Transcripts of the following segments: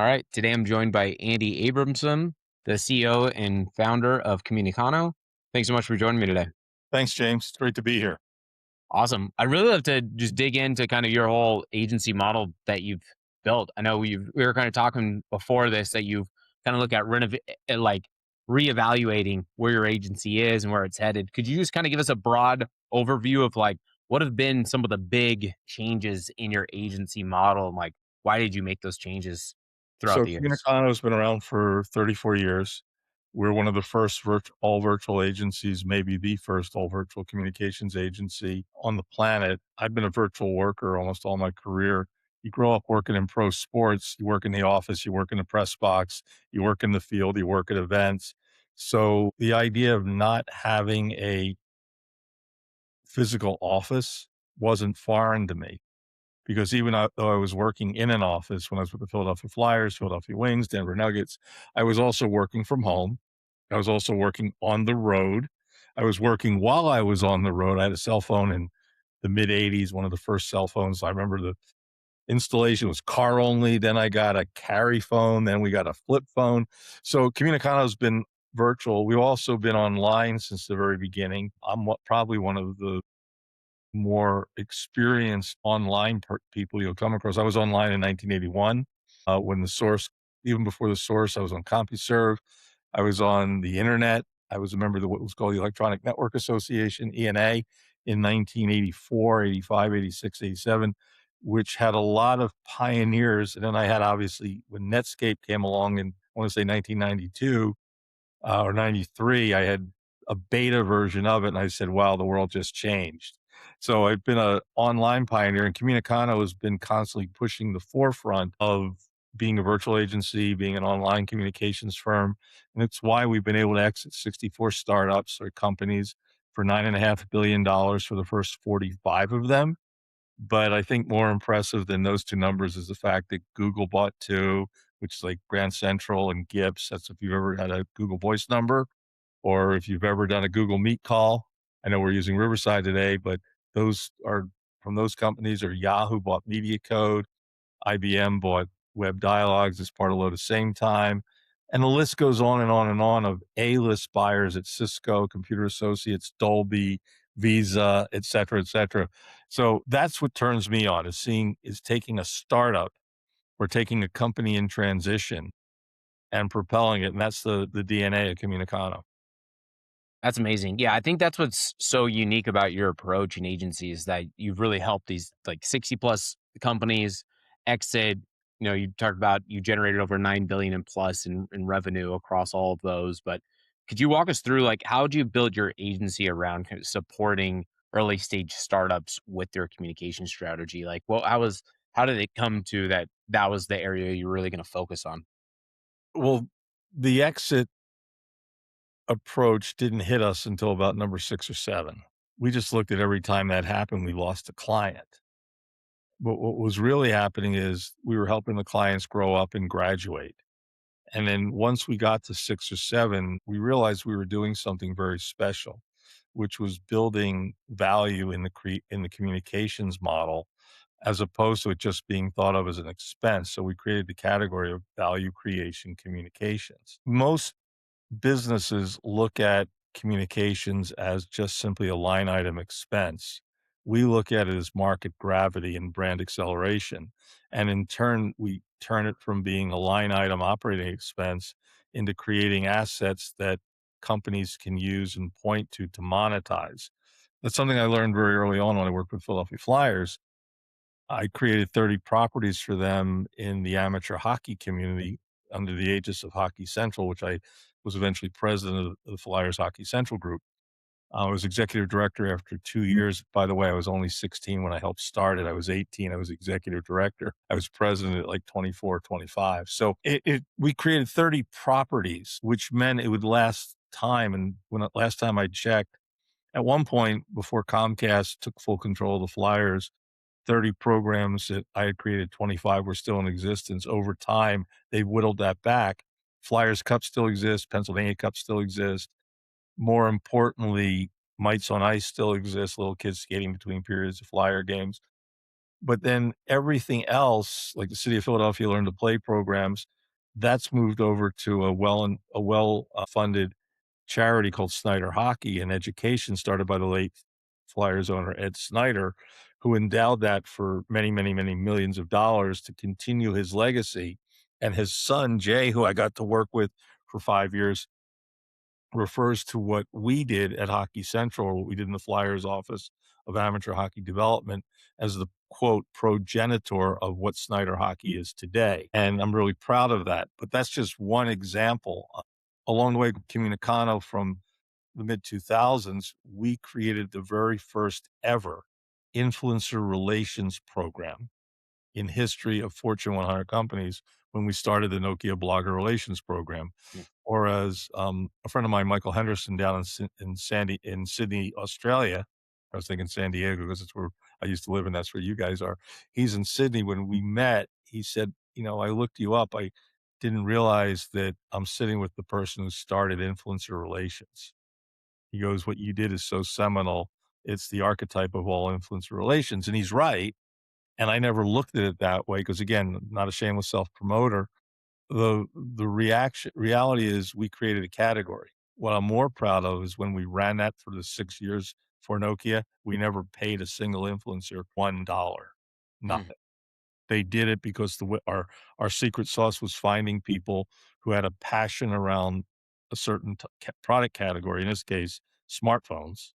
All right. Today I'm joined by Andy Abramson, the CEO and founder of Comunicano. Thanks so much for joining me today. Thanks, James. It's great to be here. Awesome. I'd really love to just dig into kind of your whole agency model that you've built. I know we were kind of talking before this that you've kind of look at like reevaluating where your agency is and where it's headed. Could you just kind of give us a broad overview of like what have been some of the big changes in your agency model and like why did you make those changes throughout So the years? Comunicano has been around for 34 years. We're one of the first all virtual agencies, maybe the first all virtual communications agency on the planet. I've been a virtual worker almost all my career. You grow up working in pro sports, you work in the office, you work in the press box, you work in the field, you work at events. So the idea of not having a physical office wasn't foreign to me. Because though I was working in an office when I was with the Philadelphia Flyers, Philadelphia Wings, Denver Nuggets, I was also working from home. I was also working on the road. I was working while I was on the road. I had a cell phone in the mid 80s, one of the first cell phones. I remember the installation was car only. Then I got a carry phone. Then we got a flip phone. So Comunicano has been virtual. We've also been online since the very beginning. Probably one of the more experienced online people you'll come across. I was online in 1981 when the source, even before the source, I was on CompuServe. I was on the internet. I was a member of what was called the Electronic Network Association, ENA, in 1984, 85, 86, 87, which had a lot of pioneers. And then I had obviously when Netscape came along in, I want to say 1992, or 93, I had a beta version of it, and I said, wow, the world just changed. So I've been a online pioneer, and Comunicano has been constantly pushing the forefront of being a virtual agency, being an online communications firm. And it's why we've been able to exit 64 startups or companies for $9.5 billion for the first 45 of them. But I think more impressive than those two numbers is the fact that Google bought two, which is like Grand Central and Gips. That's if you've ever had a Google Voice number or if you've ever done a Google Meet call. I know we're using Riverside today, but those are from those companies. Or Yahoo bought Media Code, IBM bought Web Dialogues as part of Lotus same time. And the list goes on and on and on of A-list buyers at Cisco, Computer Associates, Dolby, Visa, et cetera, et cetera. So that's what turns me on is taking a startup or taking a company in transition and propelling it. And that's the DNA of Comunicano. That's amazing. Yeah, I think that's what's so unique about your approach and agency is that you've really helped these like 60 plus companies exit. You know, you talked about you generated over 9 billion in plus in revenue across all of those. But could you walk us through like how do you build your agency around kind of supporting early stage startups with their communication strategy? Like, well, how did it come to that was the area you're really going to focus on? Well, the exit approach didn't hit us until about number 6 or 7. We just looked at every time that happened, we lost a client. But what was really happening is we were helping the clients grow up and graduate. And then once we got to 6 or 7, we realized we were doing something very special, which was building value in the communications model as opposed to it just being thought of as an expense. So we created the category of value creation communications. Most businesses look at communications as just simply a line item expense. We look at it as market gravity and brand acceleration. And in turn, we turn it from being a line item operating expense into creating assets that companies can use and point to monetize. That's something I learned very early on when I worked with Philadelphia Flyers. I created 30 properties for them in the amateur hockey community under the aegis of Hockey Central, which I was eventually president of the Flyers Hockey Central group. I was executive director after 2 years. By the way, I was only 16 when I helped start it. I was 18. I was executive director. I was president at like 24, 25. So we created 30 properties, which meant it would last time. And last time I checked, at one point before Comcast took full control of the Flyers, 30 programs that I had created, 25 were still in existence. Over time, they whittled that back. Flyers Cup still exists. Pennsylvania Cup still exists. More importantly, Mites on Ice still exists, little kids skating between periods of Flyer games. But then everything else, like the city of Philadelphia Learn to Play programs, that's moved over to a well funded charity called Snyder Hockey and Education, started by the late Flyers owner Ed Snyder, who endowed that for many, many, many millions of dollars to continue his legacy. And his son, Jay, who I got to work with for 5 years, refers to what we did at Hockey Central, or what we did in the Flyers office of amateur hockey development, as the quote progenitor of what Snyder hockey is today. And I'm really proud of that. But that's just one example. Along the way, Comunicano from the mid 2000s, we created the very first ever influencer relations program in history of Fortune 100 companies when we started the Nokia Blogger Relations Program. Mm, Or as a friend of mine, Michael Henderson, down in Sydney, Australia. I was thinking San Diego because it's where I used to live, and that's where you guys are. He's in Sydney. When we met, he said, I looked you up. I didn't realize that I'm sitting with the person who started influencer relations. He goes, what you did is so seminal. It's the archetype of all influencer relations. And he's right. And I never looked at it that way because, again, not a shameless self-promoter. The reality is we created a category. What I'm more proud of is when we ran that for the 6 years for Nokia, we never paid a single influencer $1, mm, nothing. They did it because our secret sauce was finding people who had a passion around a certain product category, in this case, smartphones.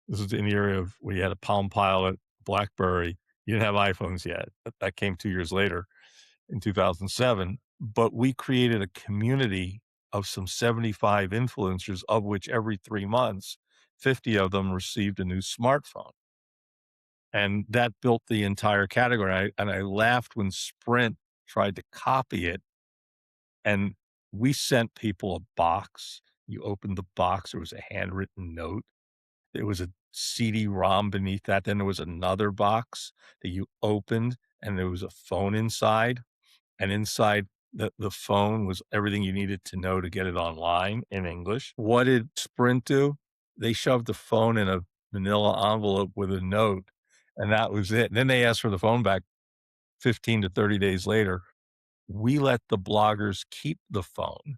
This is in the area of where you had a Palm Pilot, BlackBerry. You didn't have iPhones yet. That came 2 years later in 2007, but we created a community of some 75 influencers, of which every 3 months, 50 of them received a new smartphone, and that built the entire category. I laughed when Sprint tried to copy it, and we sent people a box. You opened the box, there was a handwritten note. There was a CD-ROM beneath that, then there was another box that you opened, and there was a phone inside. And inside the phone was everything you needed to know to get it online in English. What did Sprint do? They shoved the phone in a manila envelope with a note, and that was it. And then they asked for the phone back 15 to 30 days later. We let the bloggers keep the phone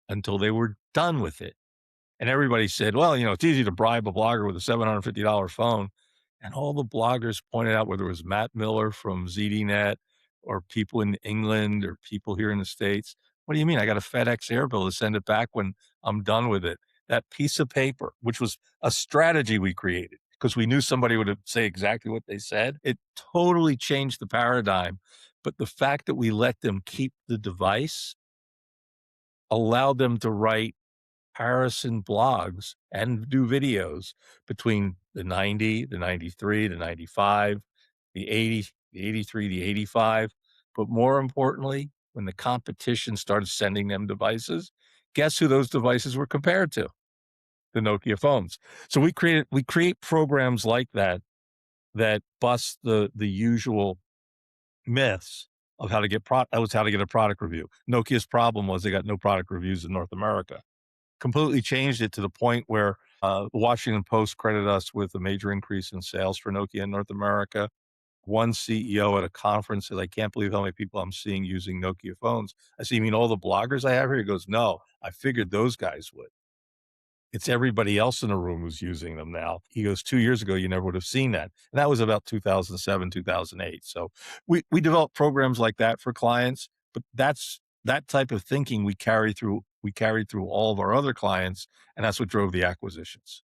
until they were done with it. And everybody said, well, it's easy to bribe a blogger with a $750 phone. And all the bloggers pointed out, whether it was Matt Miller from ZDNet or people in England or people here in the States, what do you mean? I got a FedEx air bill to send it back when I'm done with it. That piece of paper, which was a strategy we created because we knew somebody would say exactly what they said. It totally changed the paradigm. But the fact that we let them keep the device allowed them to write comparison blogs and do videos between the 90, the 93, the 95, the 80, the 83, the 85. But more importantly, when the competition started sending them devices, guess who those devices were compared to? The Nokia phones. So we create programs like that that bust the usual myths of how to get that was how to get a product review. Nokia's problem was they got no product reviews in North America. Completely changed it to the point where the Washington Post credited us with a major increase in sales for Nokia in North America. One CEO at a conference said, "I can't believe how many people I'm seeing using Nokia phones." I said, "You mean all the bloggers I have here?" He goes, "No, I figured those guys would. It's everybody else in the room who's using them now." He goes, "2 years ago, you never would have seen that." And that was about 2007, 2008. So we developed programs like that for clients, but that type of thinking we carried through all of our other clients, and that's what drove the acquisitions.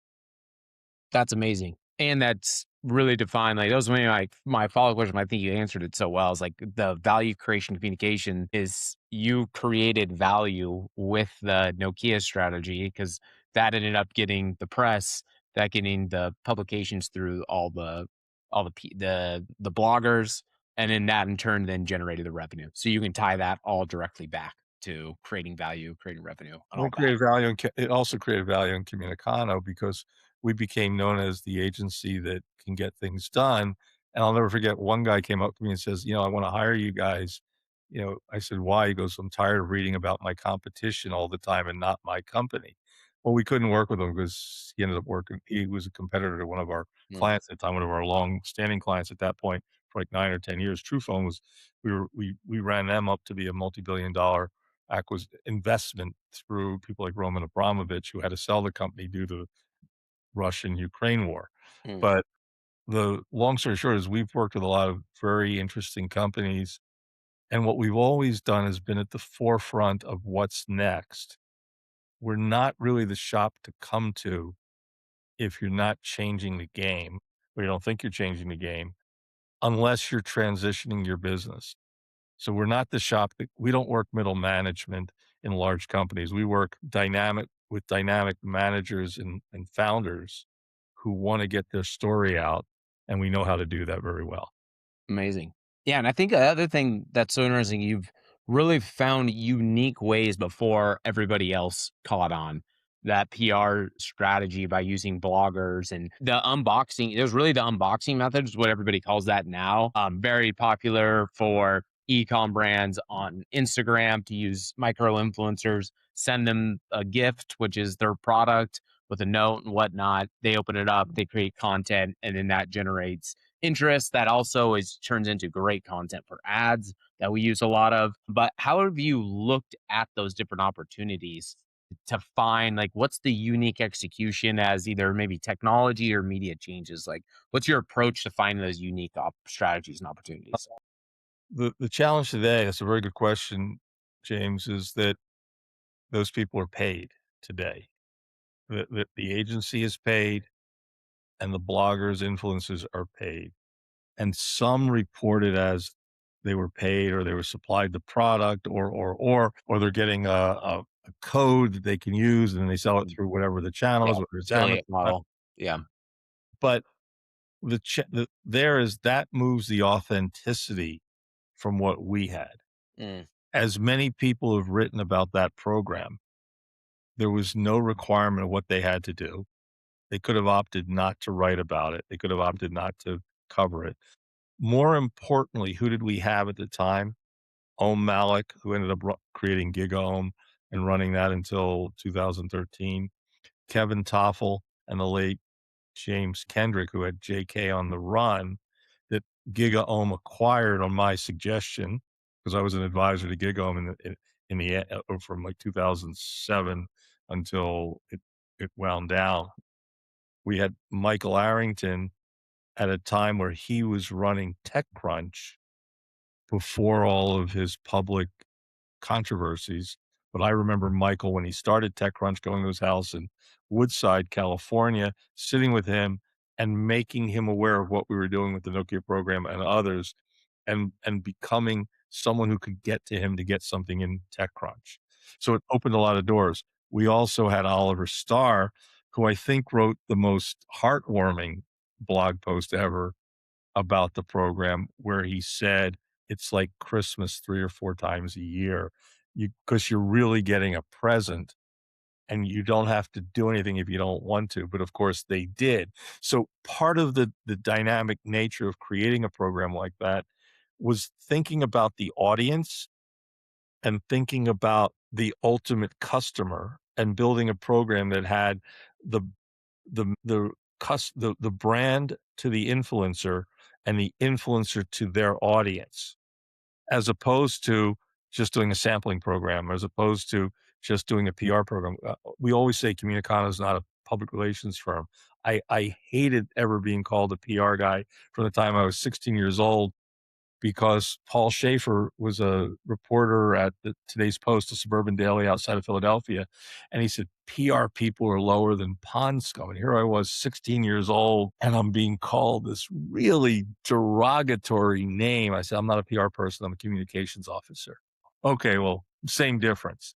that's amazing. And that's really defined. Like that was maybe my follow-up question. I think you answered it so well. Is like the value creation communication is you created value with the Nokia strategy because that ended up getting the press, that getting the publications through all the bloggers, and then that in turn then generated the revenue. So you can tie that all directly back to creating value, creating revenue, and We all that. created value in it also created value in Comunicano because we became known as the agency that can get things done, and I'll never forget one guy came up to me and says, "I wanna hire you guys." I said, "Why?" He goes, "I'm tired of reading about my competition all the time and not my company." Well, we couldn't work with him because he was a competitor to one of our Mm, clients at the time, one of our long-standing clients at that point for, like, 9 or 10 years. Truephone was we ran them up to be a multi-billion dollar investment through people like Roman Abramovich, who had to sell the company due to the Russian-Ukraine war. mm, But the long story short is we've worked with a lot of very interesting companies, and what we've always done is been at the forefront of what's next. We're not really the shop to come to if you're not changing the game, or you don't think you're changing the game, unless you're transitioning your business. So we're not the shop that we don't work middle management in large companies. We work dynamic managers and founders who wanna get their story out, and we know how to do that very well. amazing. Yeah, and I think the other thing that's so interesting, you've really found unique ways before everybody else caught on that PR strategy by using bloggers and the unboxing. It was really the unboxing method is what everybody calls that now. Very popular for e-com brands on Instagram to use micro influencers, send them a gift, which is their product with a note and whatnot. They open it up, they create content, and then that generates interest that also is turns into great content for ads that we use a lot of. But how have you looked at those different opportunities to find like what's the unique execution as either maybe technology or media changes? Like what's your approach to finding those unique strategies and opportunities? The challenge today, that's a very good question, James, is that those people are paid today. The agency is paid and the bloggers, influencers are paid. And some report it as they were paid or they were supplied the product or they're getting a code that they can use and then they sell it Mm, through whatever the yeah, channels, whether it's affiliate Amazon. model. Yeah. But there is that moves the authenticity from what we had. Mm, As many people have written about that program, there was no requirement of what they had to do. They could have opted not to write about it. They could have opted not to cover it. More importantly, who did we have at the time? Om Malik, who ended up creating GigaOM and running that until 2013. Kevin Toffel and the late James Kendrick, who had JK on the Run, that GigaOM acquired on my suggestion, because I was an advisor to GigaOM in the from like 2007 until it wound down. We had Michael Arrington at a time where he was running TechCrunch before all of his public controversies. But I remember Michael when he started TechCrunch, going to his house in Woodside, California, sitting with him and making him aware of what we were doing with the Nokia program and others, and becoming someone who could get to him to get something in TechCrunch. So it opened a lot of doors. We also had Oliver Starr, who I think wrote the most heartwarming blog post ever about the program, where he said it's like Christmas 3 or 4 times a year. You 'Cause you're really getting a present and you don't have to do anything if you don't want to, but of course they did. So part of the dynamic nature of creating a program like that was thinking about the audience and thinking about the ultimate customer and building a program that had the the brand to the influencer and the influencer to their audience, as opposed to just doing a sampling program, as opposed to just doing a PR program. We always say Comunicano is not a public relations firm. I hated ever being called a PR guy from the time I was 16 years old, because Paul Schaefer was a reporter at the Today's Post, a suburban daily outside of Philadelphia, and he said, "PR people are lower than pond scum." And here I was, 16 years old, and I'm being called this really derogatory name. I said, "I'm not a PR person, I'm a communications officer." Okay, well, same difference.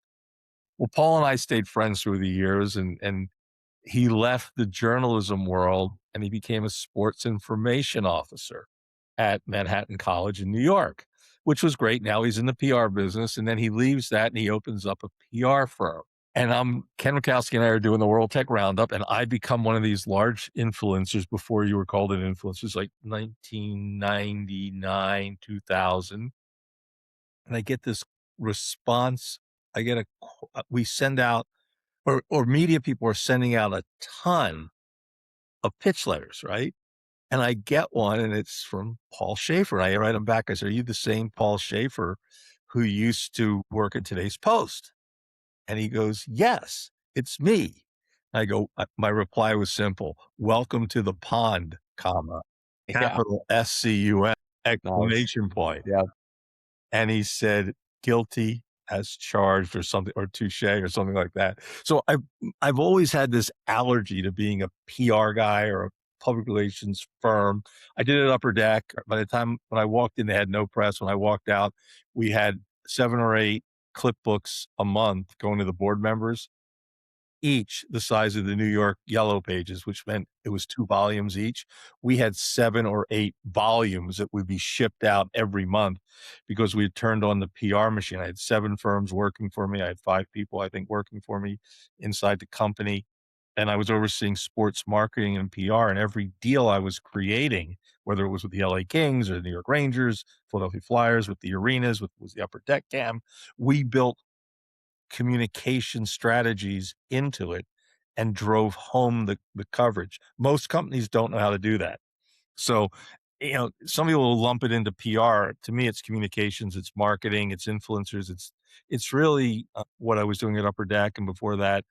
Well, Paul and I stayed friends through the years, and he left the journalism world and he became a sports information officer at Manhattan College in New York, which was great. Now he's in the PR business, and then he leaves that and he opens up a PR firm. And Ken Rakowski and I are doing the World Tech Roundup, and I become one of these large influencers before you were called an influencer, like 1999, 2000. And I get this response. I get we send out or media people are sending out a ton of pitch letters, right? And I get one and it's from Paul Schaefer. I write him back. I said, "Are you the same Paul Schaefer who used to work at Today's Post?" And he goes, "Yes, it's me." I go, my reply was simple. "Welcome to the pond, comma, Yeah. capital SCUM, Nice. exclamation point." Yeah. And he said, "Guilty as charged," or something, or touche or something like that. So I've always had this allergy to being a PR guy or a public relations firm. I did it at Upper Deck. By the time when I walked in, they had no press. When I walked out, we had 7 or 8 clip books a month going to the board members, each the size of the New York Yellow Pages, which meant it was 2 volumes each. We had 7 or 8 volumes that would be shipped out every month because we had turned on the PR machine. I had 7 firms working for me. I had 5 people, I think, working for me inside the company, and I was overseeing sports marketing and PR, and every deal I was creating, whether it was with the LA Kings or the New York Rangers, Philadelphia Flyers, with the arenas, with was the Upper Deck Cam, we built communication strategies into it and drove home the coverage. Most companies don't know how to do that. So, some people will lump it into PR. To me, it's communications, it's marketing, it's influencers, it's really, what I was doing at Upper Deck, and before that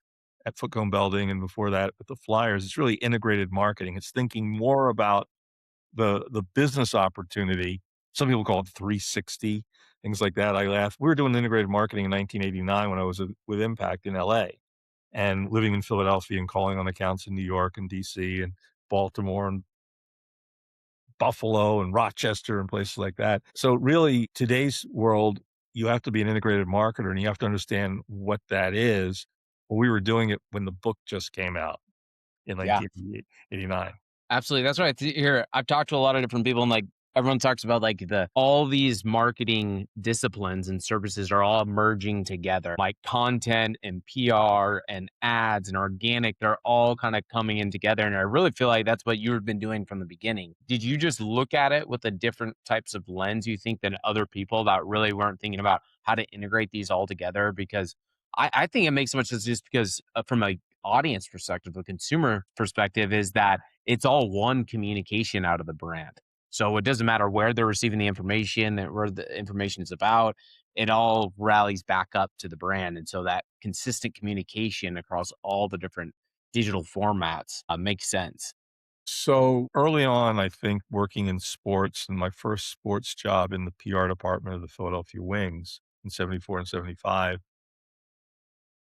at Footcomb Belding, and before that with the Flyers. It's really integrated marketing. It's thinking more about the business opportunity. Some people call it 360, things like that. I laugh. We were doing integrated marketing in 1989 when I was with Impact in LA and living in Philadelphia and calling on accounts in New York and DC and Baltimore and Buffalo and Rochester and places like that. So really today's world, you have to be an integrated marketer and you have to understand what that is. Well, we were doing it when the book just came out in Yeah. 1989. Absolutely. That's what I hear. I've talked to a lot of different people and like everyone talks about like all these marketing disciplines and services are all merging together. Like content and PR and ads and organic, they're all kind of coming in together. And I really feel like that's what you've been doing from the beginning. Did you just look at it with a different types of lens you think than other people that really weren't thinking about how to integrate these all together? Because I think it makes so much sense just because from a audience perspective, a consumer perspective, is that it's all one communication out of the brand. So it doesn't matter where they're receiving the information, where the information is about, it all rallies back up to the brand. And so that consistent communication across all the different digital formats makes sense. So early on, I think working in sports and my first sports job in the PR department of the Philadelphia Wings in 74 and 75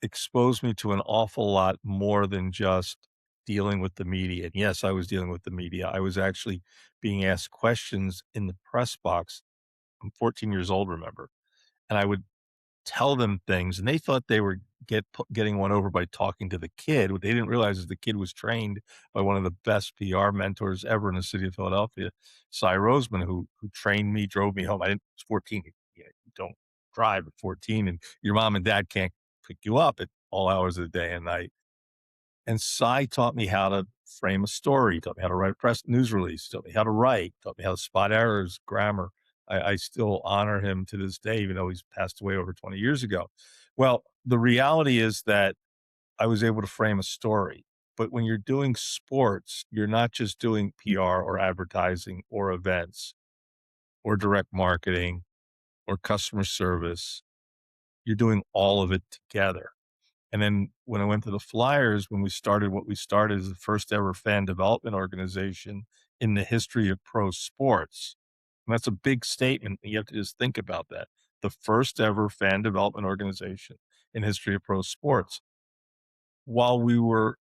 exposed me to an awful lot more than just dealing with the media. And yes, I was dealing with the media. I was actually being asked questions in the press box. I'm 14 years old, remember, and I would tell them things, and they thought they were getting one over by talking to the kid. What they didn't realize is the kid was trained by one of the best PR mentors ever in the city of Philadelphia, Cy Roseman, who trained me, drove me home. I was 14. You don't drive at 14, and your mom and dad can't pick you up at all hours of the day and night. And Cy taught me how to frame a story, taught me how to write a press news release, taught me how to write, taught me how to spot errors, grammar. I still honor him to this day, even though he's passed away over 20 years ago. Well, the reality is that I was able to frame a story. But when you're doing sports, you're not just doing PR or advertising or events or direct marketing or customer service. You're doing all of it together. And then when I went to the Flyers, when we started what we started as the first ever fan development organization in the history of pro sports. And that's a big statement. You have to just think about that. The first ever fan development organization in history of pro sports. While we were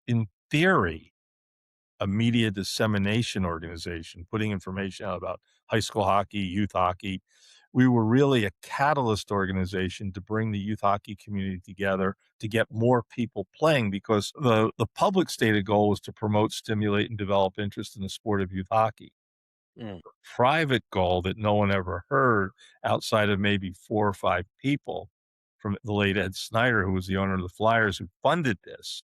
in theory a media dissemination organization, putting information out about high school hockey, youth hockey. We were really a catalyst organization to bring the youth hockey community together to get more people playing because the public stated goal was to promote, stimulate, and develop interest in the sport of youth hockey. Mm, Private goal that no one ever heard outside of maybe 4 or 5 people from the late Ed Snyder, who was the owner of the Flyers, who funded this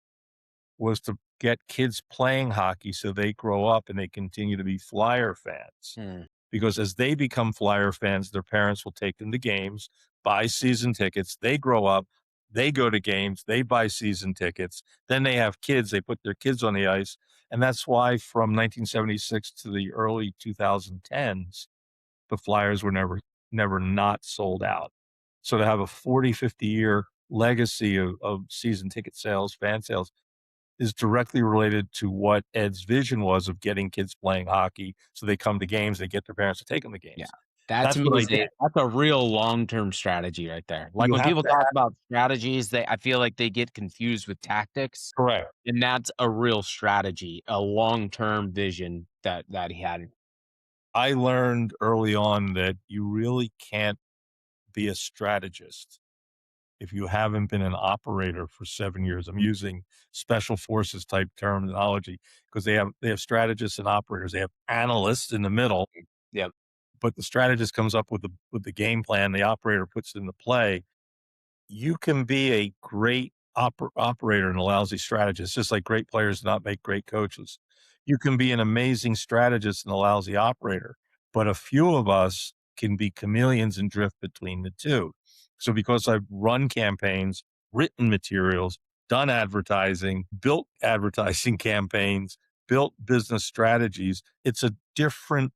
was to get kids playing hockey so they grow up and they continue to be Flyer fans. mm, Because as they become Flyer fans, their parents will take them to games, buy season tickets. They grow up, They go to games, they buy season tickets, then they have kids, they put their kids on the ice, and that's why from 1976 to the early 2010s, the Flyers were never not sold out. So to have a 40, 50-year legacy of season ticket sales, fan sales, is directly related to what Ed's vision was of getting kids playing hockey, so they come to games, they get their parents to take them to Yeah. games. That to That's me what I is did. that's a real long-term strategy right there. Like, You when have people to talk have about strategies, I feel like they get confused with tactics, correct. and that's a real strategy, a long-term vision that he had. I learned early on that you really can't be a strategist if you haven't been an operator for 7 years. I'm using special forces type terminology because they have strategists and operators. They have analysts in the middle, Yep. but the strategist comes up with the game plan, the operator puts it into play. You can be a great operator and a lousy strategist, just like great players do not make great coaches. You can be an amazing strategist and a lousy operator, but a few of us can be chameleons and drift between the two. So because I've run campaigns, written materials, done advertising, built advertising campaigns, built business strategies, it's a different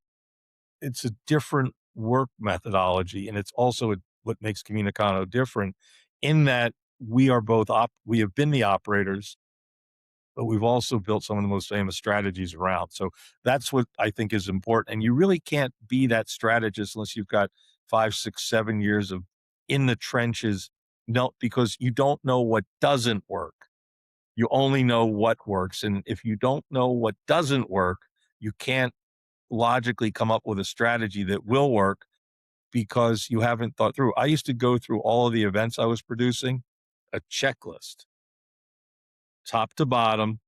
work methodology, and it's also what makes Comunicano different in that we have been the operators, but we've also built some of the most famous strategies around. So that's what I think is important. And you really can't be that strategist unless you've got 5, 6, 7 years of in the trenches. No, because you don't know what doesn't work. You only know what works. And if you don't know what doesn't work, you can't logically come up with a strategy that will work because you haven't thought through. I used to go through all of the events I was producing, a checklist, top to bottom,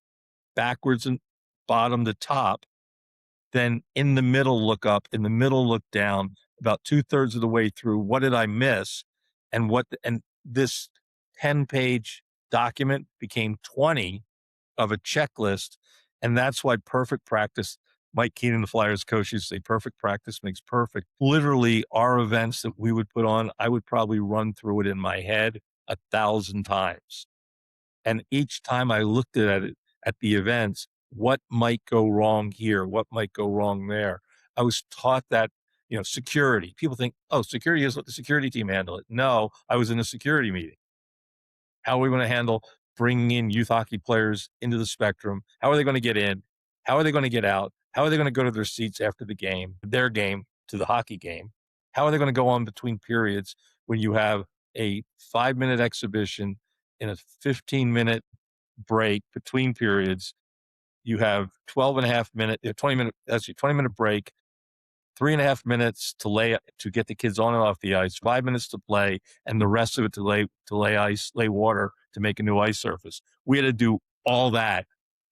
backwards and bottom to top, then in the middle look up, in the middle look down, about 2/3 of the way through, what did I miss? And this 10-page document became 20 of a checklist, and that's why perfect practice. Mike Keenan, the Flyers coach, used to say, "Perfect practice makes perfect." Literally, our events that we would put on, I would probably run through it in my head 1,000 times, and each time I looked at it at the events, what might go wrong here? What might go wrong there? I was taught that, security. People think, "Oh, security is let the security team handle it." No, I was in a security meeting. How are we going to handle bringing in youth hockey players into the spectrum? How are they going to get in? How are they going to get out? How are they going to go to their seats after the game, their game to the hockey game? How are they going to go on between periods when you have a 5-minute exhibition and a 15-minute break between periods? You have 12 and a half minute, 20-minute, actually 20-minute break, 3.5 minutes to get the kids on and off the ice, 5 minutes to play, and the rest of it lay water to make a new ice surface. We had to do all that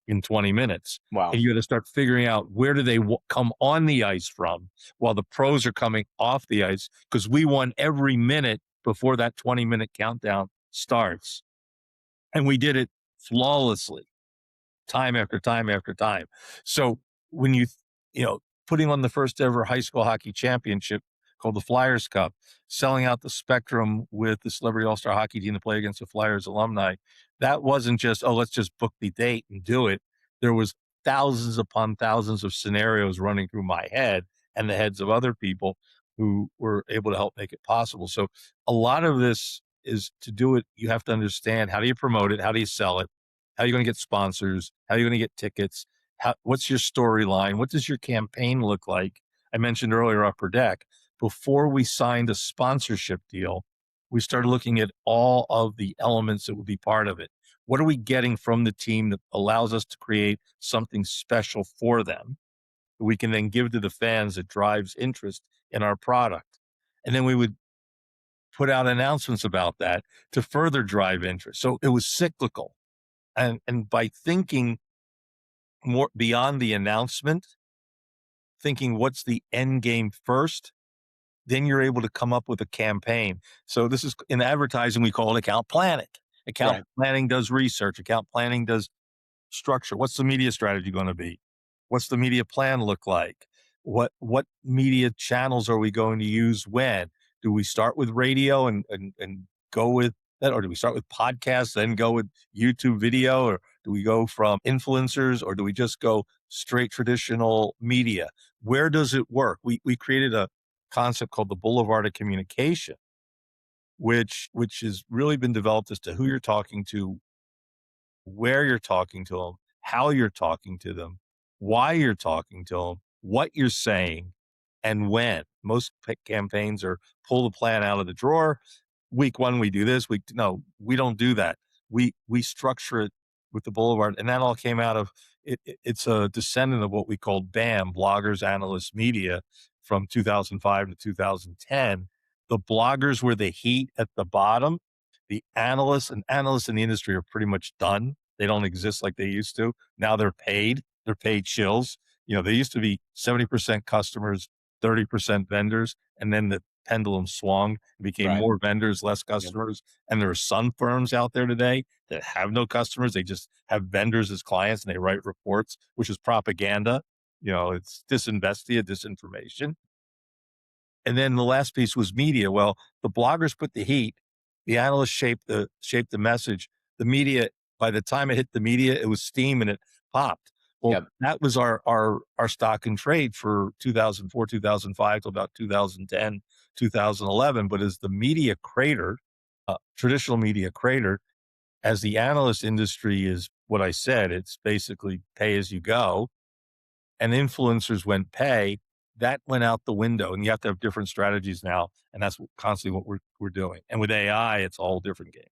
in 20 minutes. Wow. And you got to start figuring out where do they come on the ice from while the pros are coming off the ice because we won every minute before that 20-minute countdown starts. And we did it flawlessly time after time after time. So when putting on the first ever high school hockey championship called the Flyers Cup, selling out the Spectrum with the Celebrity All-Star Hockey team to play against the Flyers alumni, that wasn't just, oh, let's just book the date and do it. There was thousands upon thousands of scenarios running through my head and the heads of other people who were able to help make it possible. So a lot of this is to do it. You have to understand, how do you promote it? How do you sell it? How are you going to get sponsors? How are you going to get tickets? What's your storyline? What does your campaign look like? I mentioned earlier Upper Deck. Before we signed a sponsorship deal, we started looking at all of the elements that would be part of it. What are we getting from the team that allows us to create something special for them that we can then give to the fans that drives interest in our product? And then we would put out announcements about that to further drive interest. So it was cyclical. And by thinking more beyond the announcement, thinking what's the end game first, then you're able to come up with a campaign. So this is in advertising, we call it account planning. Account Right. planning does research, account planning does structure. What's the media strategy going to be? What's the media plan look like? What media channels are we going to use when? Do we start with radio and go with that, or do we start with podcasts, then go with YouTube video, or do we go from influencers, or do we just go straight traditional media? Where does it work? We created a concept called the Boulevard of Communication, which has really been developed as to who you're talking to, where you're talking to them, how you're talking to them, why you're talking to them, what you're saying, and when. Most campaigns are pull the plan out of the drawer. Week one, we do this. No, we don't do that. We structure it with the Boulevard, and that all came out of it's a descendant of what we called BAM, Bloggers, Analysts, Media, from 2005 to 2010. The bloggers were the heat at the bottom. The analysts in the industry are pretty much done. They don't exist like they used to. Now they're paid. They're paid shills. You know, they used to be 70% customers, 30% vendors, and then the pendulum swung and became Right. more vendors, less Yep. customers. And there are some firms out there today that have no customers. They just have vendors as clients and they write reports, which is propaganda. You know, it's disinvestia, disinformation. And then the last piece was media. Well, the bloggers put the heat, the analysts shaped the message. The media, by the time it hit the media, it was steam and it popped. Well, Yep. that was our stock and trade for 2004, 2005 to about 2010, 2011. But as the media cratered, traditional media cratered, as the analyst industry is what I said, it's basically pay as you go, and influencers went pay, that went out the window, and you have to have different strategies now, and that's constantly what we're doing. And with AI, it's a whole different game.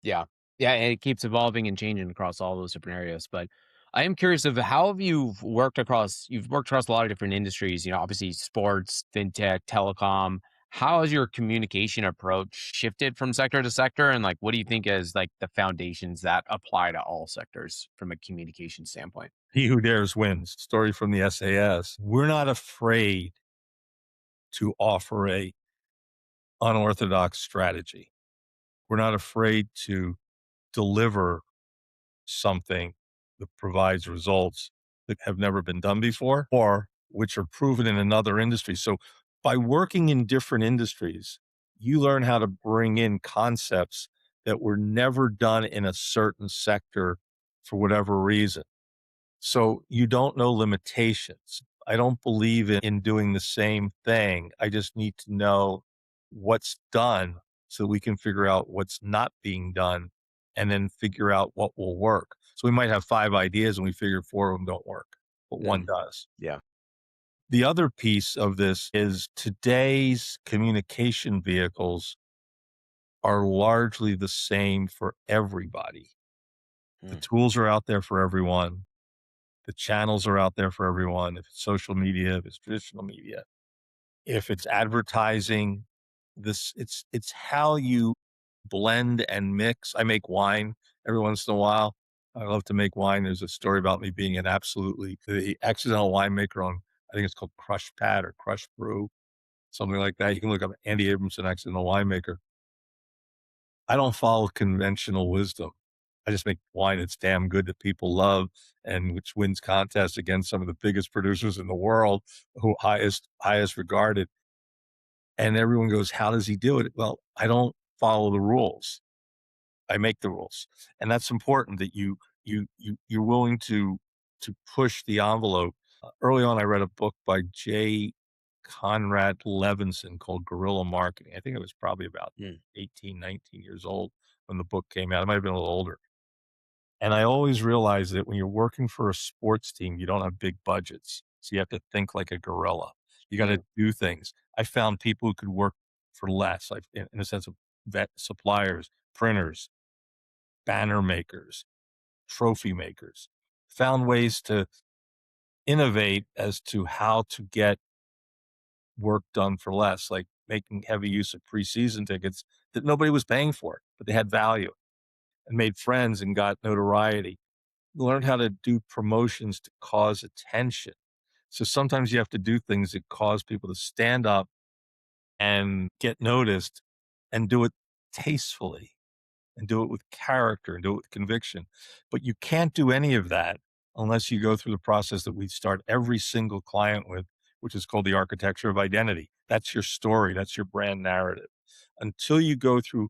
Yeah. Yeah, and it keeps evolving and changing across all those different areas, but I am curious of how have you've worked across a lot of different industries, you know, obviously sports, fintech, telecom. How has your communication approach shifted from sector to sector, and, like, what do you think is, like, the foundations that apply to all sectors from a communication standpoint? He who dares wins. Story from the SAS. We're not afraid to offer a unorthodox strategy. We're not afraid to deliver something that provides results that have never been done before or which are proven in another industry. So by working in different industries, you learn how to bring in concepts that were never done in a certain sector for whatever reason. So you don't know limitations. I don't believe in doing the same thing. I just need to know what's done so we can figure out what's not being done and then figure out what will work. So we might have 5 ideas and we figure 4 of them don't work, but 1 Mm, does. yeah. The other piece of this is today's communication vehicles are largely the same for everybody. The Mm, tools are out there for everyone. The channels are out there for everyone. If it's social media, if it's traditional media, if it's advertising, it's how you blend and mix. I make wine every once in a while. I love to make wine. There's a story about me being an absolutely the accidental winemaker on, I think it's called Crush Pad or Crush Brew, something like that. You can look up Andy Abramson, accidental winemaker. I don't follow conventional wisdom. I just make wine that's damn good that people love and which wins contests against some of the biggest producers in the world who highest regarded. And everyone goes, "How does he do it?" Well, I don't follow the rules. I make the rules. And that's important that you're willing to push the envelope. Early on, I read a book by J. Conrad Levinson called Guerrilla Marketing. I think I was probably about mm, 18, 19 years old when the book came out. I might have been a little older. And I always realize that when you're working for a sports team, you don't have big budgets. So you have to think like a gorilla. You got mm, to do things. I found people who could work for less, like in a sense of vet suppliers, printers, banner makers, trophy makers, found ways to innovate as to how to get work done for less, like making heavy use of preseason tickets that nobody was paying for, but they had value and made friends and got notoriety. Learned how to do promotions to cause attention. So sometimes you have to do things that cause people to stand up and get noticed and do it tastefully and do it with character and do it with conviction. But you can't do any of that unless you go through the process that we start every single client with, which is called the architecture of identity. That's your story. That's your brand narrative. Until you go through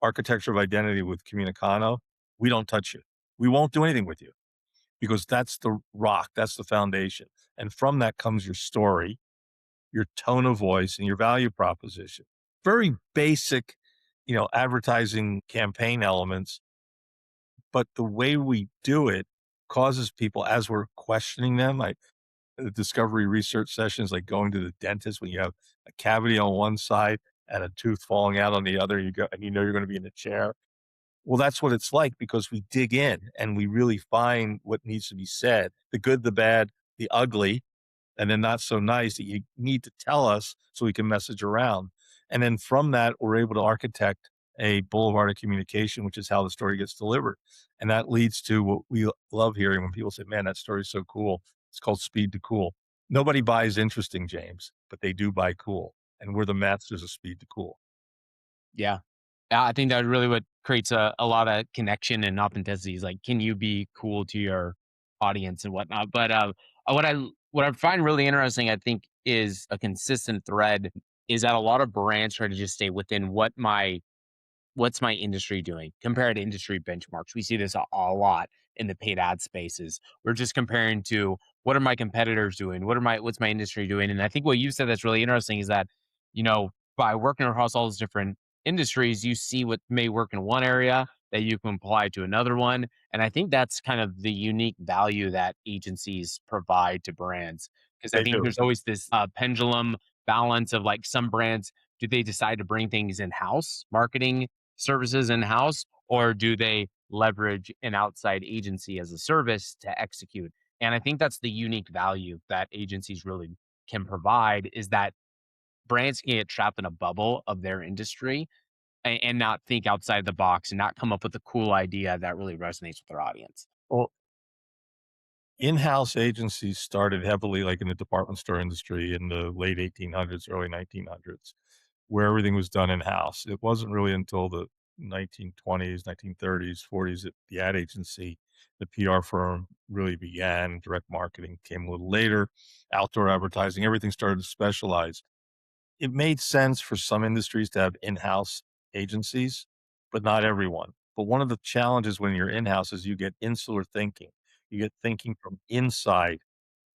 architecture of identity with Comunicano, we don't touch you. We won't do anything with you because that's the rock, that's the foundation. And from that comes your story, your tone of voice, and your value proposition. Very basic, advertising campaign elements, but the way we do it causes people as we're questioning them. The discovery research sessions, like going to the dentist when you have a cavity on one side and a tooth falling out on the other, you go and you're going to be in a chair. Well, that's what it's like because we dig in and we really find what needs to be said, the good, the bad, the ugly, and then not so nice that you need to tell us so we can message around. And then from that, we're able to architect a boulevard of communication, which is how the story gets delivered. And that leads to what we love hearing when people say, man, that story's so cool. It's called speed to cool. Nobody buys interesting, James, but they do buy cool. And we're the masters of speed to cool. Yeah. Yeah, I think that really what creates a lot of connection and authenticity is like, can you be cool to your audience and whatnot? But what I find really interesting, I think, is a consistent thread is that a lot of brands try to just stay within what's my industry doing compared to industry benchmarks. We see this a lot in the paid ad spaces. We're just comparing to what are my competitors doing? What's my industry doing? And I think what you said that's really interesting is that, by working across all those different industries, you see what may work in one area that you can apply to another one. And I think that's kind of the unique value that agencies provide to brands. Because I They think do. there's always this pendulum balance of like some brands, do they decide to bring things in house, marketing services in house, or do they leverage an outside agency as a service to execute? And I think that's the unique value that agencies really can provide is that brands can get trapped in a bubble of their industry and not think outside the box and not come up with a cool idea that really resonates with their audience. Well, in-house agencies started heavily like in the department store industry in the late 1800s, early 1900s, where everything was done in-house. It wasn't really until the 1920s, 1930s, 40s that the ad agency, the PR firm really began. Direct marketing came a little later. Outdoor advertising, everything started to specialize. It made sense for some industries to have in-house agencies, but not everyone. But one of the challenges when you're in-house is you get insular thinking. You get thinking from inside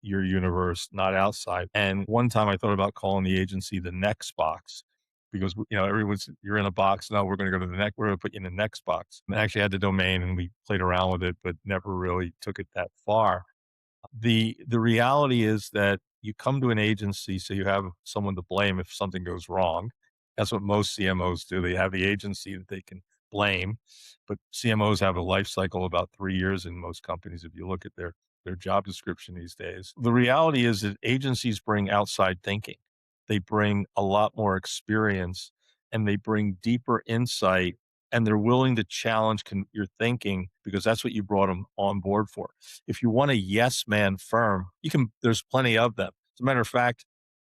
your universe, not outside. And one time I thought about calling the agency the next box because everyone's you're in a box. No, we're going to go to the next. We're going to put you in the next box. And I actually had the domain and we played around with it, but never really took it that far. The reality is that you come to an agency, so you have someone to blame if something goes wrong. That's what most CMOs do. They have the agency that they can blame, but CMOs have a life cycle of about 3 years in most companies if you look at their job description these days. The reality is that agencies bring outside thinking. They bring a lot more experience, and they bring deeper insight, and they're willing to challenge your thinking because that's what you brought them on board for. If you want a yes man firm, there's plenty of them. As a matter of fact,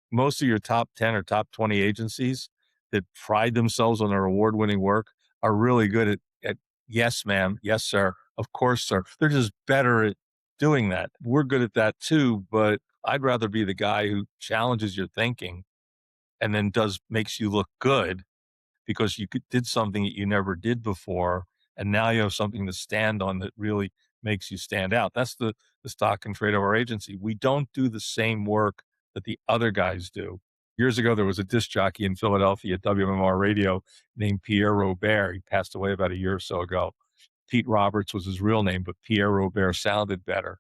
most of your top 10 or top 20 agencies that pride themselves on their award winning work are really good at yes, ma'am. Yes, sir. Of course, sir. They're just better at doing that. We're good at that too, but I'd rather be the guy who challenges your thinking and then makes you look good because did something that you never did before, and now you have something to stand on that really makes you stand out. That's the stock and trade of our agency. We don't do the same work that the other guys do. Years ago, there was a disc jockey in Philadelphia at WMR Radio named Pierre Robert. He passed away about a year or so ago. Pete Roberts was his real name, but Pierre Robert sounded better.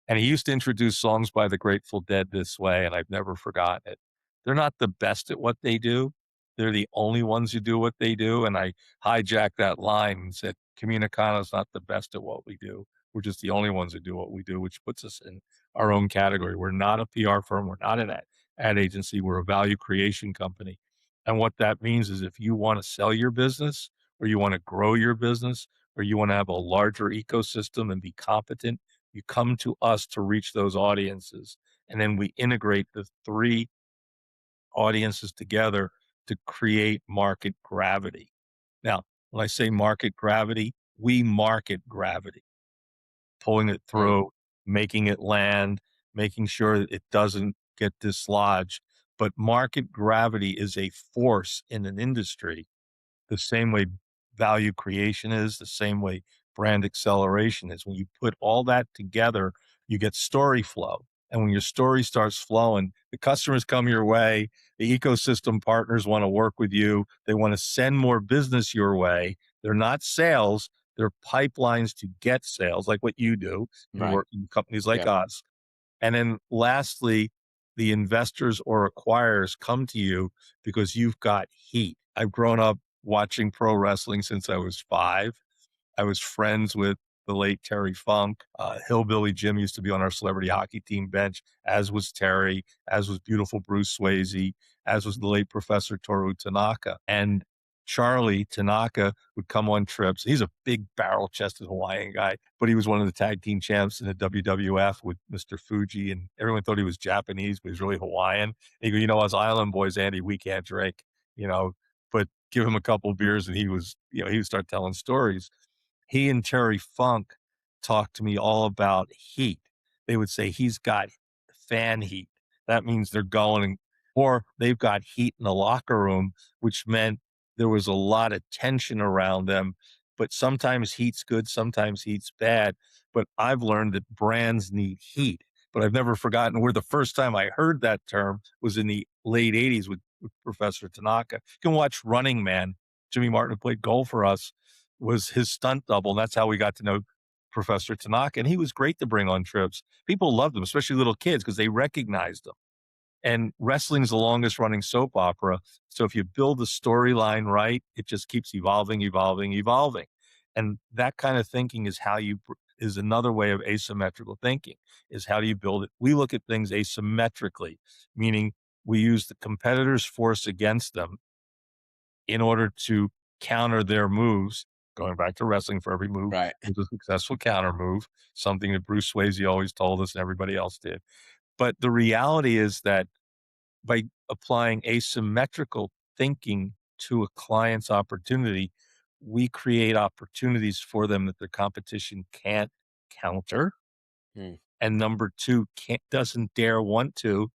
And he used to introduce songs by the Grateful Dead this way, and I've never forgotten it. They're not the best at what they do. They're the only ones who do what they do. And I hijacked that line and said, Comunicano's not the best at what we do. We're just the only ones who do what we do, which puts us in our own category. We're not a PR firm. We're not an ad agency. We're a value creation company. And what that means is if you want to sell your business or you want to grow your business or you want to have a larger ecosystem and be competent, you come to us to reach those audiences. And then we integrate the three audiences together to create market gravity. Now, when I say market gravity, we market gravity, pulling it Right. through, making it land, making sure that it doesn't get dislodged. But market gravity is a force in an industry the same way value creation is, the same way brand acceleration is. When you put all that together, you get story flow. And when your story starts flowing, the customers come your way, the ecosystem partners want to work with you, they want to send more business your way. They're not sales, they're pipelines to get sales, like what you do in Right. working with companies like Yep. us. And then lastly, the investors or acquirers come to you because you've got heat. I've grown up watching pro wrestling since I was 5. I was friends with the late Terry Funk. Hillbilly Jim used to be on our celebrity hockey team bench, as was Terry, as was beautiful Bruce Swayze, as was the late Professor Toru Tanaka. And Charlie Tanaka would come on trips. He's a big barrel chested Hawaiian guy, but he was one of the tag team champs in the WWF with Mr. Fuji. And everyone thought he was Japanese, but he's really Hawaiian. And he go, us island boys, Andy, we can't drink, you know, but give him a couple beers and he would start telling stories. He and Terry Funk talked to me all about heat. They would say he's got fan heat. That means they're going, or they've got heat in the locker room, which meant there was a lot of tension around them. But sometimes heat's good, sometimes heat's bad. But I've learned that brands need heat. But I've never forgotten where the first time I heard that term was in the late 80s with Professor Tanaka. You can watch Running Man. Jimmy Martin, who played golf for us, was his stunt double. And that's how we got to know Professor Tanaka. And he was great to bring on trips. People loved him, especially little kids, because they recognized him. And wrestling's the longest running soap opera. So if you build the storyline right, it just keeps evolving, evolving, evolving. And that kind of thinking is is another way of asymmetrical thinking, is how do you build it? We look at things asymmetrically, meaning we use the competitor's force against them in order to counter their moves. Going back to wrestling, for every move Right. is a successful counter move, something that Bruce Swayze always told us and everybody else did. But the reality is that by applying asymmetrical thinking to a client's opportunity, we create opportunities for them that the competition can't counter. Mm. And number two, doesn't dare want to,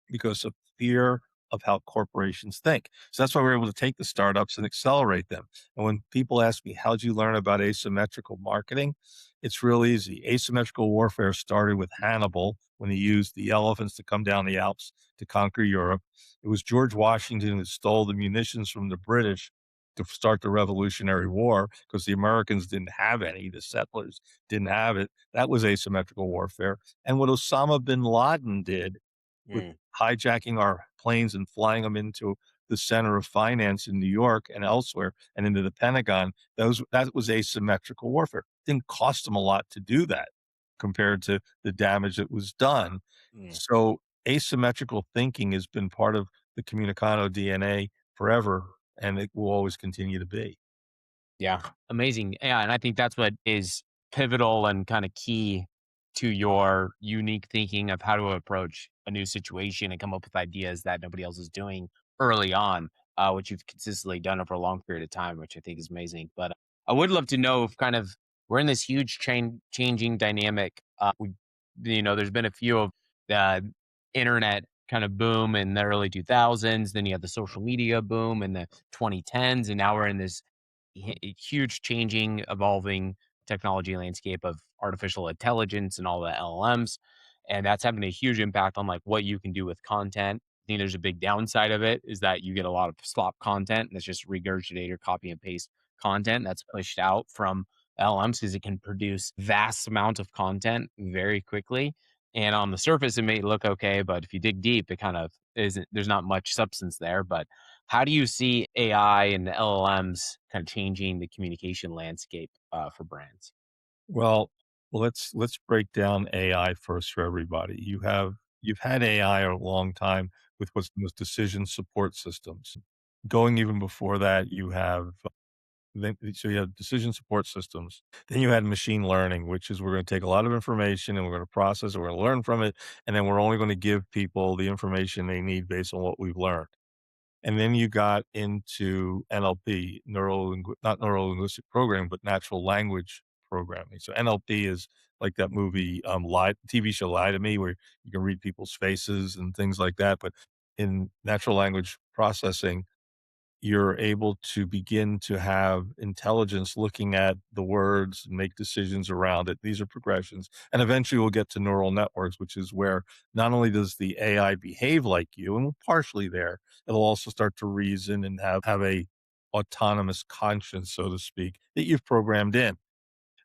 because of fear of how corporations think. So that's why we're able to take the startups and accelerate them. And when people ask me, how'd you learn about asymmetrical marketing? It's real easy. Asymmetrical warfare started with Hannibal when he used the elephants to come down the Alps to conquer Europe. It was George Washington who stole the munitions from the British to start the Revolutionary War because the Americans didn't have any. The settlers didn't have it. That was asymmetrical warfare. And what Osama bin Laden did with Mm. hijacking our planes and flying them into the center of finance in New York and elsewhere and into the Pentagon, that was asymmetrical warfare. Didn't cost them a lot to do that compared to the damage that was done. Mm. So asymmetrical thinking has been part of the Comunicano DNA forever, and it will always continue to be. Yeah, amazing. Yeah, and I think that's what is pivotal and kind of key to your unique thinking of how to approach a new situation and come up with ideas that nobody else is doing early on, which you've consistently done over a long period of time, which I think is amazing. But I would love to know if kind of we're in this huge changing dynamic. There's been a few of the internet kind of boom in the early 2000s. Then you had the social media boom in the 2010s, and now we're in this huge changing, evolving technology landscape of artificial intelligence and all the LLMs. And that's having a huge impact on like what you can do with content. I think there's a big downside of it is that you get a lot of slop content that's just regurgitate or copy and paste content that's pushed out from LLMs because it can produce vast amounts of content very quickly. And on the surface, it may look okay, but if you dig deep, it kind of isn't, there's not much substance there. But how do you see AI and LLMs kind of changing the communication landscape for brands? Well, let's break down AI first for everybody. You've had AI a long time with what's known as decision support systems. Going even before that, you have decision support systems. Then you had machine learning, which is we're going to take a lot of information and we're going to process it, we're going to learn from it, and then we're only going to give people the information they need based on what we've learned. And then you got into NLP, not neuro linguistic programming, but natural language programming. So NLP is like that movie, TV show Lie to Me, where you can read people's faces and things like that. But in natural language processing, you're able to begin to have intelligence looking at the words and make decisions around it. These are progressions. And eventually we'll get to neural networks, which is where not only does the AI behave like you, and we're partially there, it'll also start to reason and have a autonomous conscience, so to speak, that you've programmed in.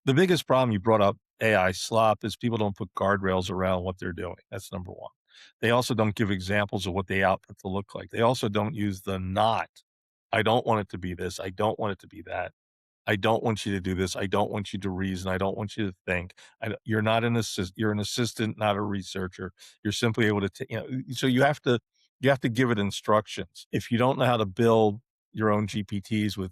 The biggest problem you brought up, AI slop, is people don't put guardrails around what they're doing. That's number one. They also don't give examples of what the output to look like. They also don't use the not. I don't want it to be this. I don't want it to be that. I don't want you to do this. I don't want you to reason. I don't want you to think. You're not an assist. You're an assistant, not a researcher. You're simply able to, so you have to give it instructions. If you don't know how to build your own GPTs with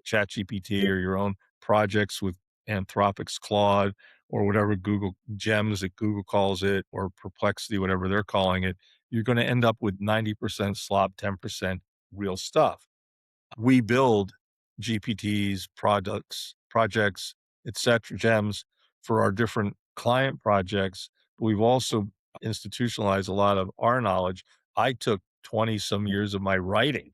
ChatGPT or your own projects with Anthropic's Claude or whatever Google Gems that Google calls it, or Perplexity, whatever they're calling it, you're going to end up with 90% slop, 10% real stuff. We build GPTs, projects, etc., gems for our different client projects. But we've also institutionalized a lot of our knowledge. I took 20 some years of my writing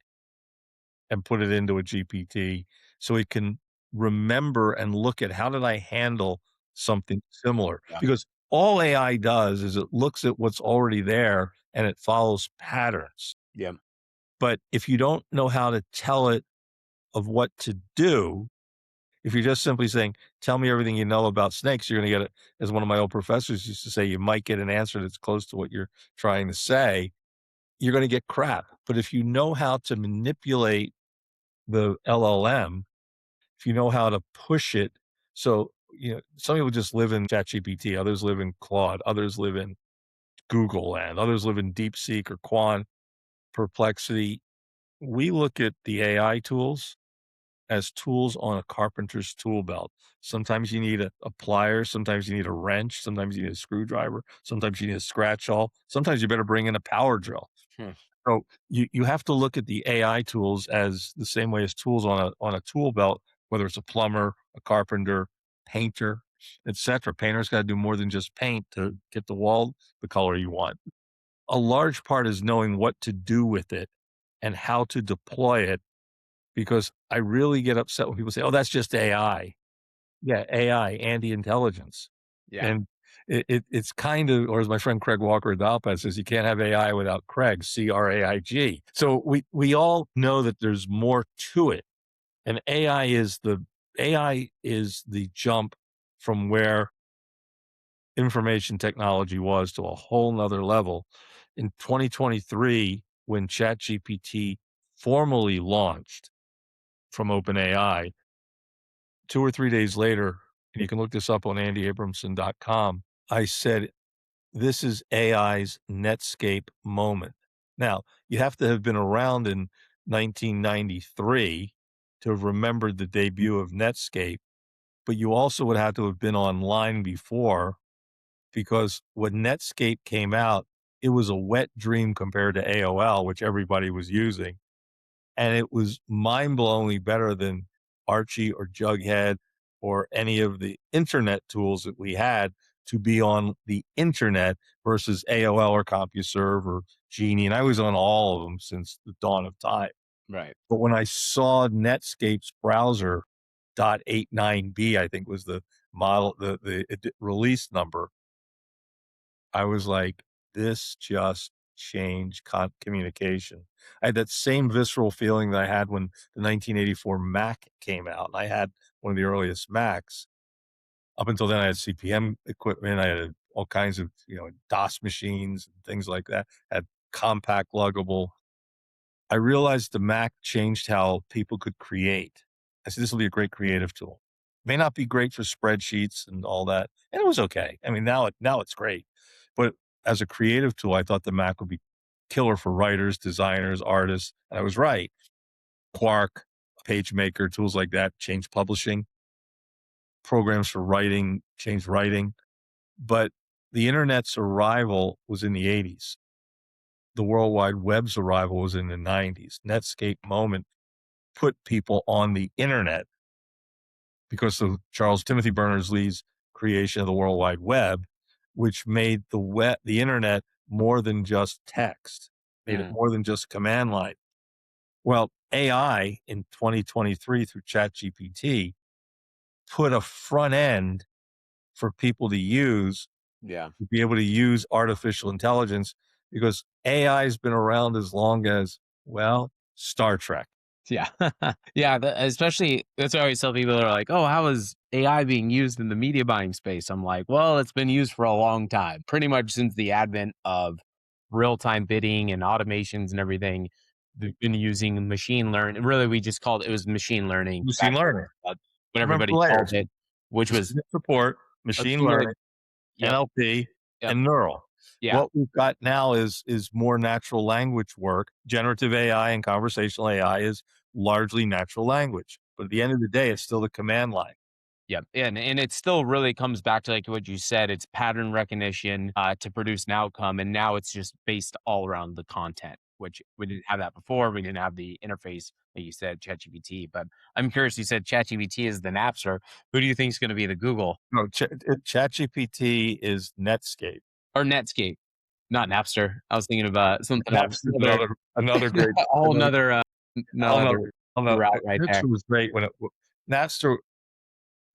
and put it into a GPT so it can remember and look at how did I handle something similar? Yeah. Because all AI does is it looks at what's already there and it follows patterns. Yeah. But if you don't know how to tell it of what to do, if you're just simply saying, tell me everything you know about snakes, you're going to get it. As one of my old professors used to say, you might get an answer that's close to what you're trying to say. You're going to get crap. But if you know how to manipulate the LLM, if you know how to push it, so, some people just live in ChatGPT, others live in Claude, others live in Google Land, others live in DeepSeek or Quant, Perplexity. We look at the AI tools as tools on a carpenter's tool belt. Sometimes you need a plier, sometimes you need a wrench, sometimes you need a screwdriver, sometimes you need a scratch awl, sometimes you better bring in a power drill. Hmm. So you have to look at the AI tools as the same way as tools on a tool belt, whether it's a plumber, a carpenter, painter, etc. Painter's got to do more than just paint to get the wall the color you want. A large part is knowing what to do with it and how to deploy it, because I really get upset when people say, "Oh, that's just AI." Yeah, AI, anti-intelligence. Yeah. And it's kind of, or as my friend Craig Walker at Dialpad says, you can't have AI without Craig, CRAIG. So we all know that there's more to it. And AI is the jump from where information technology was to a whole nother level. In 2023, when ChatGPT formally launched from OpenAI, 2 or 3 days later, and you can look this up on andyabramson.com, I said, "This is AI's Netscape moment." Now, you have to have been around in 1993 to have remembered the debut of Netscape, but you also would have to have been online before, because when Netscape came out, it was a wet dream compared to AOL, which everybody was using. And it was mind-blowingly better than Archie or Jughead or any of the internet tools that we had to be on the internet versus AOL or CompuServe or Genie, and I was on all of them since the dawn of time. Right. But when I saw Netscape's browser .89b, I think was the model, the release number, I was like, "This just changed communication." I had that same visceral feeling that I had when the 1984 Mac came out. I had one of the earliest Macs. Up until then, I had CP/M equipment. I had all kinds of, DOS machines and things like that. Had compact luggable. I realized the Mac changed how people could create. I said, "This will be a great creative tool." May not be great for spreadsheets and all that, and it was okay. I mean, now it's great. But as a creative tool, I thought the Mac would be killer for writers, designers, artists, and I was right. Quark, PageMaker, tools like that changed publishing. Programs for writing changed writing. But the Internet's arrival was in the '80s. The World Wide Web's arrival was in the '90s. Netscape moment put people on the internet because of Charles Timothy Berners-Lee's creation of the World Wide Web, which made the internet more than just text, made it Mm. more than just command line. Well, AI in 2023 through ChatGPT put a front end for people to use Yeah. to be able to use artificial intelligence because AI has been around as long as, well, Star Trek. Yeah. Yeah, especially that's why I always tell people that are like, "Oh, how is AI being used in the media buying space?" I'm like, "Well, it's been used for a long time, pretty much since the advent of real-time bidding and automations and everything. They've been using machine learning. Really, we just called it was machine learning Machine back learning. when Remember the everybody called layers, it, which was decision support, a machine few learning, Yep, NLP, yep, and neural. yeah, What we've got now is more natural language work. Generative AI and conversational AI is largely natural language. But at the end of the day, it's still the command line. yep, and it still really comes back to, like, what you said, it's pattern recognition, to produce an outcome, and now it's just based all around the content, which we didn't have that before, we didn't have the interface that you said, ChatGPT, but I'm curious, you said ChatGPT is the Napster, who do you think is gonna be the Google No, ChatGPT is Netscape. or Netscape? Not Napster, I was thinking of, something else, Napster's another great a whole another 'nother, whole another 'nother whole 'nother route right there. Napster was great when it w Napster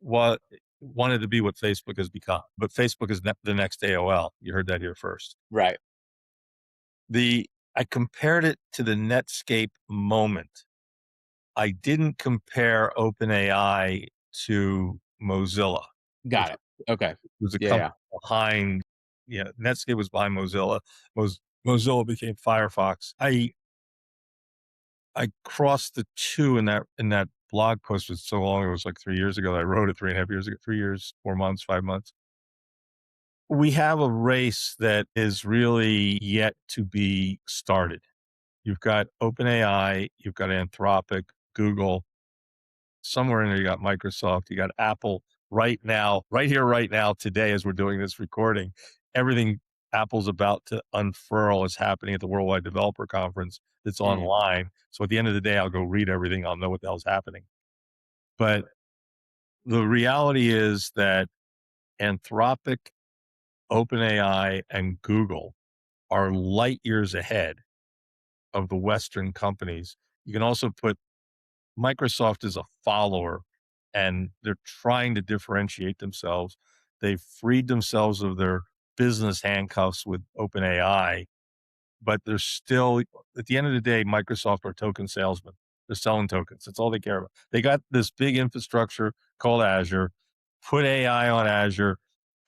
wa wanted to be what Facebook has become, but Facebook is the next AOL. You heard that here first. Right, The I compared it to the Netscape moment. I didn't compare OpenAI to Mozilla, which got it, okay. was a Yeah, yeah, company behind Netscape was behind Mozilla. Mozilla became Firefox. I crossed the 2 in that blog post was so long, it was like 3 years ago that I wrote it, 3.5 years ago, 3 years, 4 months, 5 months. We have a race that is really yet to be started. You've got OpenAI, you've got Anthropic, Google, somewhere in there you got Microsoft, you got Apple. Right now, right here, right now, today, as we're doing this recording, everything Apple's about to unfurl is happening at the Worldwide Developer Conference that's mm, online. So at the end of the day, I'll go read everything. I'll know what the hell's happening. But the reality is that Anthropic, OpenAI, and Google are light years ahead of the Western companies. You can also put Microsoft is a follower and they're trying to differentiate themselves. They've freed themselves of their business handcuffs with OpenAI, but they're still, at the end of the day, Microsoft are token salesmen. They're selling tokens. That's all they care about. They got this big infrastructure called Azure. Put AI on Azure.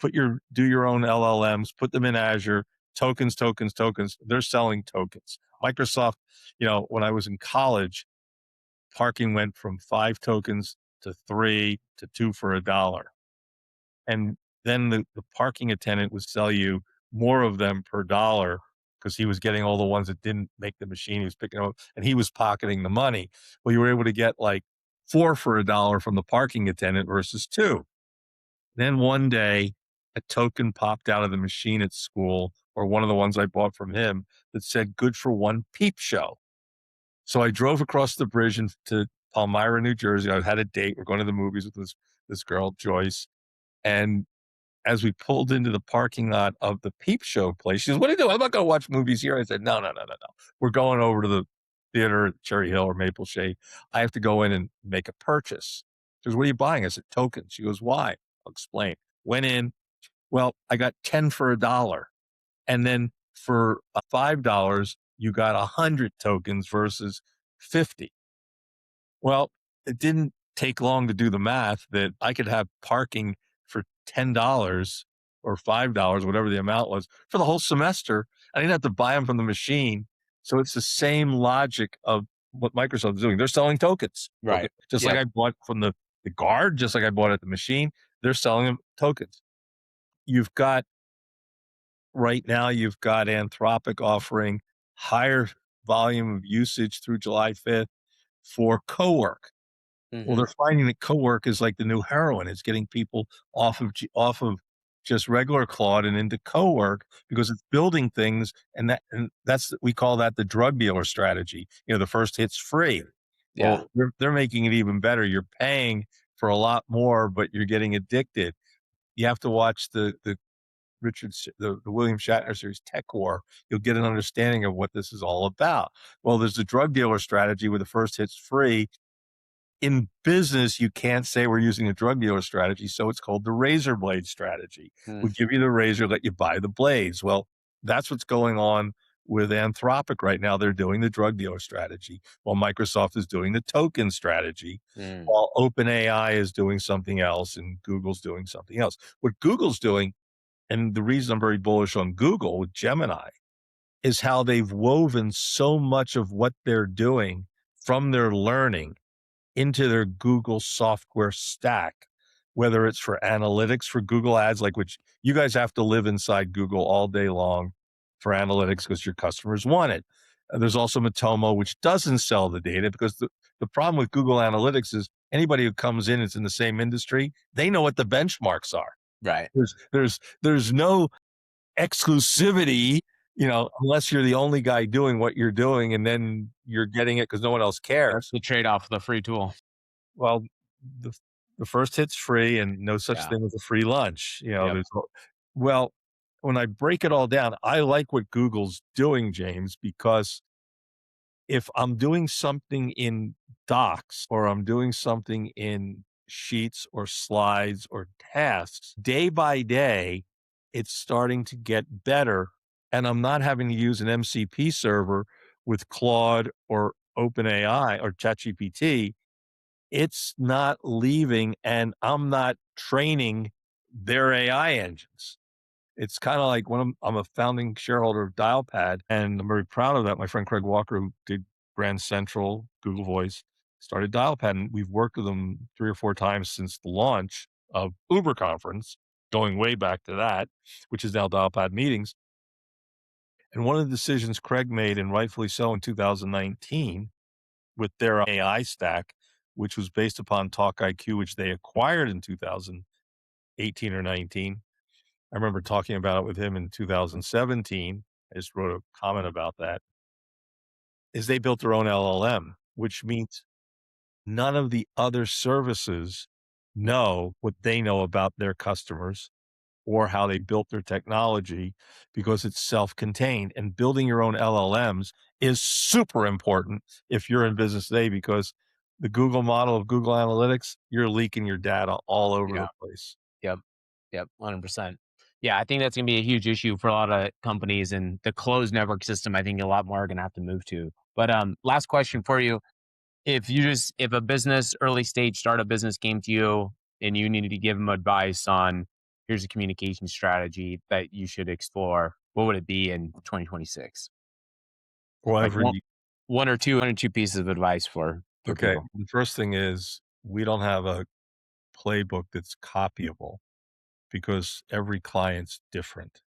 Do your own LLMs. Put them in Azure. Tokens, tokens, tokens. They're selling tokens. Microsoft, when I was in college, parking went from 5 tokens to 3 to 2 for $1. And then the parking attendant would sell you more of them per dollar because he was getting all the ones that didn't make the machine. He was picking up and he was pocketing the money. Well, you were able to get like 4 for $1 from the parking attendant versus 2. Then one day, a token popped out of the machine at school, or one of the ones I bought from him, that said good for 1 peep show. So I drove across the bridge to Palmyra, New Jersey. I had a date. We're going to the movies with this girl, Joyce. And as we pulled into the parking lot of the peep show place, she says, "What are you doing? I'm not going to watch movies here." I said, "No, no, no, no, no. We're going over to the theater at Cherry Hill or Maple Shade. I have to go in and make a purchase." She goes, "What are you buying?" I said, "Tokens." She goes, "Why?" I'll explain. Went in. Well, I got 10 for $1. And then for $5, you got 100 tokens versus 50. Well, it didn't take long to do the math that I could have parking for $10 or $5, whatever the amount was, for the whole semester. I didn't have to buy them from the machine. So it's the same logic of what Microsoft is doing. They're selling tokens. Okay. right, Just like yep, I bought from the guard, just like I bought at the machine, they're selling them tokens. You've got Right now, you've got Anthropic offering higher volume of usage through July 5th for cowork. Well, mhm, they're finding that cowork is like the new heroin. It's getting people off of just regular Claude and into cowork because it's building things, and that's we call that the drug dealer strategy. The first hit's free. yeah, Well, they're making it even better. You're paying for a lot more, but you're getting addicted. You have to watch the the William Shatner series Tech War, you'll get an understanding of what this is all about. Well, there's the drug dealer strategy where the first hit's free. In business, you can't say we're using a drug dealer strategy, so it's called the razor blade strategy. Mm, We give you the razor, let you buy the blades. Well, that's what's going on with Anthropic right now. They're doing the drug dealer strategy, while Microsoft is doing the token strategy, mm, while OpenAI is doing something else and Google's doing something else. What Google's doing, and the reason I'm very bullish on Google with Gemini, is how they've woven so much of what they're doing from their learning into their Google software stack, whether it's for analytics for Google Ads, like which you guys have to live inside Google all day long for analytics because your customers want it. There's also Matomo, which doesn't sell the data because the problem with Google Analytics is anybody who comes in, it's in the same industry, they know what the benchmarks are. right. There's no exclusivity, unless you're the only guy doing what you're doing, and then you're getting it because no one else That's cares. the trade-off of the free tool. Well, the the first hit's free and no such Yeah. thing as a free lunch, Yep. well, when I break it all down, I like what Google's doing, James, because if I'm doing something in Docs or I'm doing something in Sheets or Slides or Tasks, day by day, it's starting to get better, and I'm not having to use an MCP server with Claude or OpenAI or ChatGPT. It's not leaving, and I'm not training their AI engines. It's kinda like when I'm a founding shareholder of Dialpad, and I'm very proud of that. My friend Craig Walker, who did Grand Central, Google Voice, started Dialpad, and we've worked with them 3 or 4 times since the launch of Uber Conference, going way back to that, which is now Dialpad Meetings. And one of the decisions Craig made, and rightfully so, in 2019 with their AI stack, which was based upon Talk IQ, which they acquired in 2018 or 19. I remember talking about it with him in 2017. I just wrote a comment about that. Is they built their own LLM, which means none of the other services know what they know about their customers or how they built their technology because it's self-contained. And building your own LLMs is super important if you're in business today because the Google model of Google Analytics, you're leaking your data all over Yeah. the place. Yep. Yep. 100%. Yeah, I think that's gonna be a huge issue for a lot of companies, and the closed network system, I think a lot more are gonna have to move to. But, last question for you. If a business, early stage startup business came to you and you needed to give them advice on, here's a communication strategy that you should explore, what would it be in 2026? Well, Like every one or two pieces of advice for okay, people. the first thing is we don't have a playbook that's copyable because every client's different.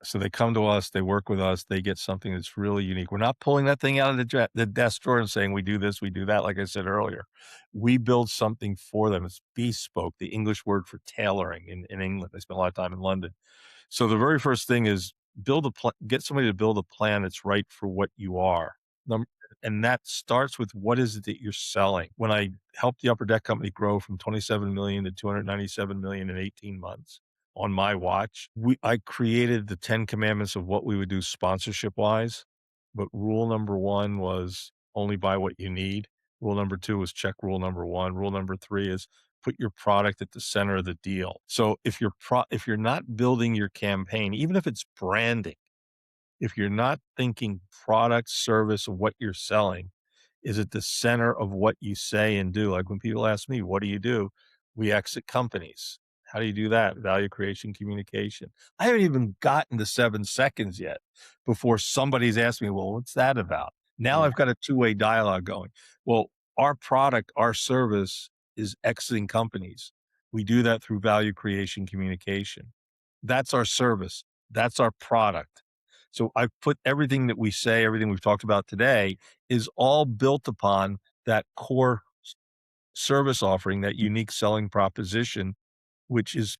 So they come to us, they work with us, they get something that's really unique. We're not pulling that thing out of the desk drawer and saying, we do this, we do that, like I said earlier. We build something for them. It's bespoke, the English word for tailoring in England. I spent a lot of time in London. So the very first thing is get somebody to build a plan that's right for what you are. Num- and that starts with what is it that you're selling. When I helped the Upper Deck company grow from 27 million to 297 million in 18 months on my watch, I created the 10 commandments of what we would do sponsorship wise. But rule number 1 was only buy what you need. Rule number 2 was check rule number 1. Rule number 3 is put your product at the center of the deal. So if you're not building your campaign, even if it's branding, if you're not thinking product, service, or what you're selling is at the center of what you say and do. Like when people ask me, what do you do? We exit companies. How do you do that? Value creation, communication. I haven't even gotten to 7 seconds yet before somebody's asked me, well, what's that about? Now Yeah. I've got a two-way dialogue going. Well, our product, our service is exiting companies. We do that through value creation, communication. That's our service. That's our product. So I've put everything that we say, everything we've talked about today is all built upon that core service offering, that unique selling proposition, which is,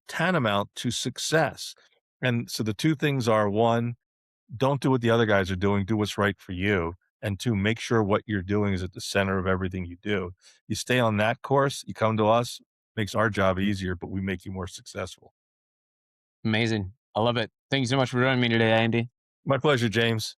tantamount to success. And so the two things are one, don't do what the other guys are doing, do what's right for you. And two, make sure what you're doing is at the center of everything you do. You stay on that course, you come to us, makes our job easier, but we make you more successful. Amazing. I love it. Thank you so much for joining me today, Andy. My pleasure, James.